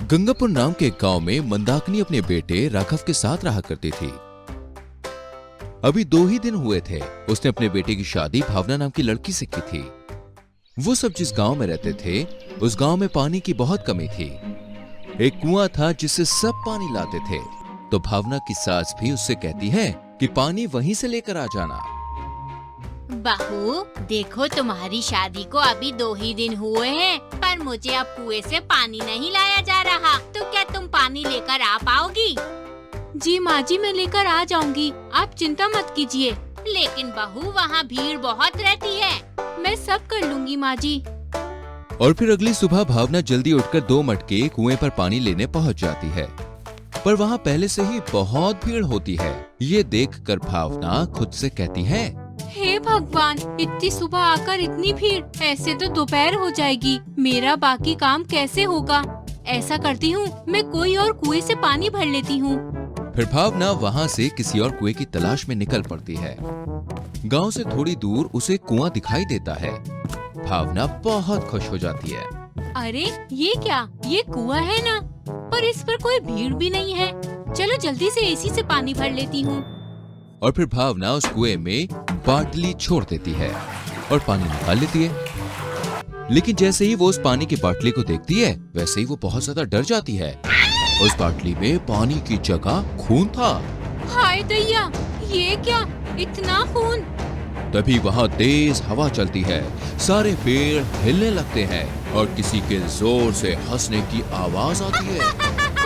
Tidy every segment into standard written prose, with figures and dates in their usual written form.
गंगापुर नाम के एक गांव में मंदाकिनी अपने बेटे राघव के साथ रहा करती थी। अभी 2 ही दिन हुए थे उसने अपने बेटे की शादी भावना नाम की लड़की से की थी। वो सब जिस गांव में रहते थे उस गांव में पानी की बहुत कमी थी। एक कुआं था जिससे सब पानी लाते थे, तो भावना की सास भी उससे कहती है कि पानी वहीं से लेकर आ जाना। बहू, देखो तुम्हारी शादी को अभी 2 ही दिन हुए हैं, पर मुझे अब कुएं से पानी नहीं लाया जा रहा, तो क्या तुम पानी लेकर आ पाओगी? जी माँ जी, मैं लेकर आ जाऊंगी, आप चिंता मत कीजिए। लेकिन बहू, वहाँ भीड़ बहुत रहती है। मैं सब कर लूंगी माँ जी। और फिर अगली सुबह भावना जल्दी उठकर 2 मटके कुएं पर पानी लेने पहुंच जाती है, पर वहाँ पहले से ही बहुत भीड़ होती है। ये देखकर भावना खुद से कहती है, हे भगवान, इतनी सुबह आकर इतनी भीड़, ऐसे तो दोपहर हो जाएगी, मेरा बाकी काम कैसे होगा? ऐसा करती हूँ, मैं कोई और कुएं से पानी भर लेती हूँ। फिर भावना वहाँ से किसी और कुएं की तलाश में निकल पड़ती है। गांव से थोड़ी दूर उसे कुआं दिखाई देता है। भावना बहुत खुश हो जाती है। अरे ये क्या, ये कुआं है ना, पर इस पर कोई भीड़ भी नहीं है। चलो जल्दी से इसी से पानी भर लेती हूँ। और फिर भावना उस कुएं में बाटली छोड़ देती है और पानी निकाल लेती है। लेकिन जैसे ही वो उस पानी की बाटली को देखती है, वैसे ही वो बहुत ज्यादा डर जाती है। उस बाटली में पानी की जगह खून था। हाय दैया, ये क्या, इतना खून! तभी वहाँ तेज हवा चलती है, सारे पेड़ हिलने लगते हैं और किसी के जोर से हंसने की आवाज आती है।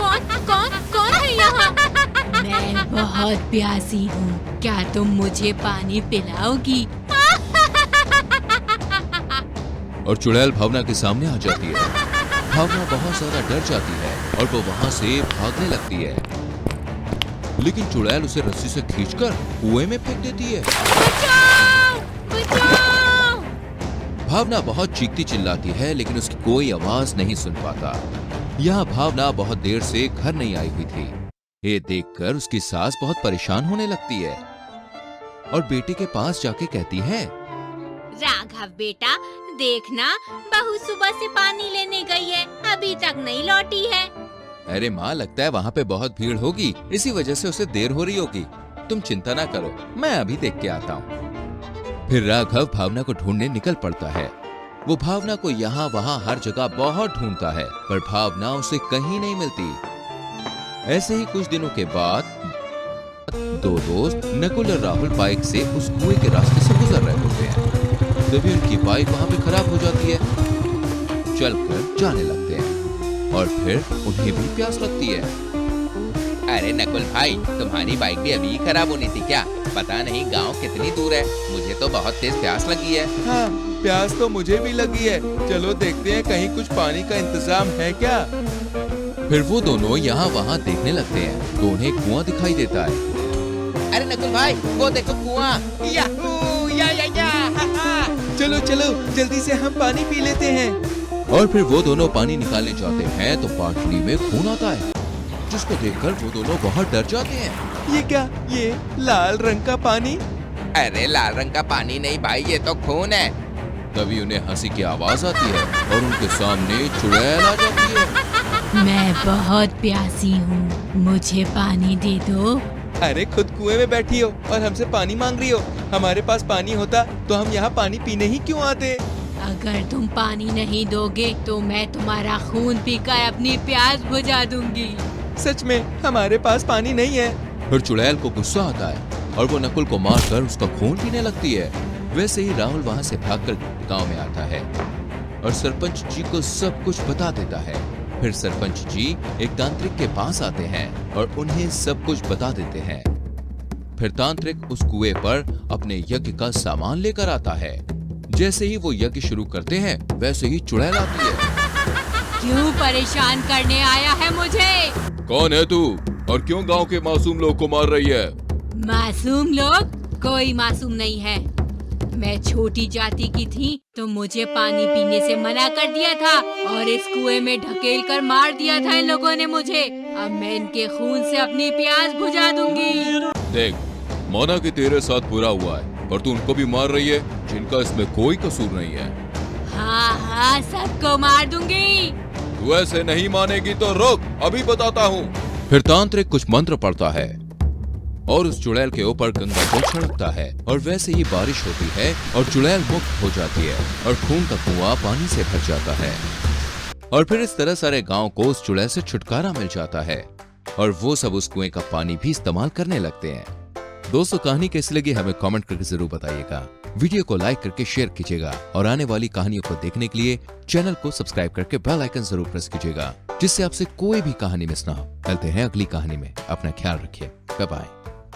कौन है यहाँ? मैं बहुत प्यासी हूँ, क्या तुम मुझे पानी पिलाओगी? और चुड़ैल भावना के सामने आ जाती है। भावना बहुत ज्यादा डर जाती है और वो वहाँ से भागने लगती है, लेकिन चुड़ैल उसे रस्सी से खींचकर कुएं में फेंक देती है। बचाओ! बचाओ! भावना बहुत चीखती चिल्लाती है, लेकिन उसकी कोई आवाज नहीं सुन पाता। यहाँ भावना बहुत देर से घर नहीं आई हुई थी। ये देखकर उसकी सास बहुत परेशान होने लगती है और बेटे के पास जाके कहती है, राघव बेटा, देखना, बहू सुबह से पानी लेने गई है, अभी तक नहीं लौटी है। अरे माँ, लगता है वहाँ पे बहुत भीड़ होगी, इसी वजह से उसे देर हो रही होगी। तुम चिंता ना करो, मैं अभी देख के आता हूँ। फिर राघव भावना को ढूंढने निकल पड़ता है। वो भावना को यहाँ वहाँ हर जगह बहुत ढूंढता है, पर भावना उसे कहीं नहीं मिलती। ऐसे ही कुछ दिनों के बाद 2 दोस्त नकुल और राहुल बाइक से उस कुएं के रास्ते से गुजर रहे होते हैं। तभी उनकी बाइक वहाँ पे खराब हो जाती है। चलकर जाने लगते हैं और फिर उन्हें भी प्यास लगती है। अरे नकुल भाई, तुम्हारी बाइक भी अभी खराब होनी थी क्या? पता नहीं गांव कितनी दूर है, मुझे तो बहुत तेज प्यास लगी है। हाँ, प्यास तो मुझे भी लगी है। चलो देखते हैं कहीं कुछ पानी का इंतजाम है क्या। फिर वो दोनों यहाँ वहाँ देखने लगते हैं तो उन्हें कुआं दिखाई देता है। अरे नकुल भाई, वो देखो कुआं! याहू, या, हा, हा। चलो चलो जल्दी से हम पानी पी लेते हैं। और फिर वो दोनों पानी निकालने जाते हैं तो बाटली में खून आता है, जिसको देखकर वो दोनों बहुत डर जाते हैं। ये क्या, ये लाल रंग का पानी? अरे लाल रंग का पानी नहीं भाई, ये तो खून है। तभी उन्हें हंसी की आवाज आती है और उनके सामने चुड़ैल आ जाती है। मैं बहुत प्यासी हूँ, मुझे पानी दे दो। अरे खुद कुएं में बैठी हो और हमसे पानी मांग रही हो। हमारे पास पानी होता तो हम यहाँ पानी पीने ही क्यों आते? अगर तुम पानी नहीं दोगे तो मैं तुम्हारा खून पीकर अपनी प्यास बुझा दूंगी। सच में हमारे पास पानी नहीं है। फिर चुड़ैल को गुस्सा आता है और वो नकुल को मारकर उसका खून पीने लगती है। वैसे ही राहुल वहाँ से भागकर गांव में आता है और सरपंच जी को सब कुछ बता देता है। फिर सरपंच जी एक तांत्रिक के पास आते हैं और उन्हें सब कुछ बता देते हैं। फिर तांत्रिक उस कुएं पर अपने यज्ञ का सामान लेकर आता है। जैसे ही वो यज्ञ शुरू करते हैं, वैसे ही चुड़ैल आती है। क्यों परेशान करने आया है मुझे? कौन है तू और क्यों गांव के मासूम लोग को मार रही है? मासूम लोग? कोई मासूम नहीं है। मैं छोटी जाति की थी तो मुझे पानी पीने से मना कर दिया था और इस कुएं में ढकेल कर मार दिया था इन लोगों ने मुझे। अब मैं इनके खून से अपनी प्यास बुझा दूंगी। देख, माना कि तेरे साथ बुरा हुआ है, पर तू उनको भी मार रही है जिनका इसमें कोई कसूर नहीं है। हाँ हाँ, सबको मार दूंगी। तू ऐसे नहीं मानेगी तो रुक, अभी बताता हूँ। फिर तांत्रिक कुछ मंत्र पढ़ता है और उस चुड़ैल के ऊपर गंगा जल छिड़कता है और वैसे ही बारिश होती है और चुड़ैल मुक्त हो जाती है और खून का कुआं पानी से भर जाता है। और फिर इस तरह सारे गांव को उस चुड़ैल से छुटकारा मिल जाता है और वो सब उस कुएं का पानी भी इस्तेमाल करने लगते हैं। दोस्तों, कहानी कैसी लगी हमें कमेंट करके जरूर बताइएगा। वीडियो को लाइक करके शेयर कीजिएगा और आने वाली कहानियों को देखने के लिए चैनल को सब्सक्राइब करके बेल आइकन जरूर प्रेस कीजिएगा, जिससे आपसे कोई भी कहानी मिस ना हो। मिलते हैं अगली कहानी में। अपना ख्याल रखिए। Bye bye.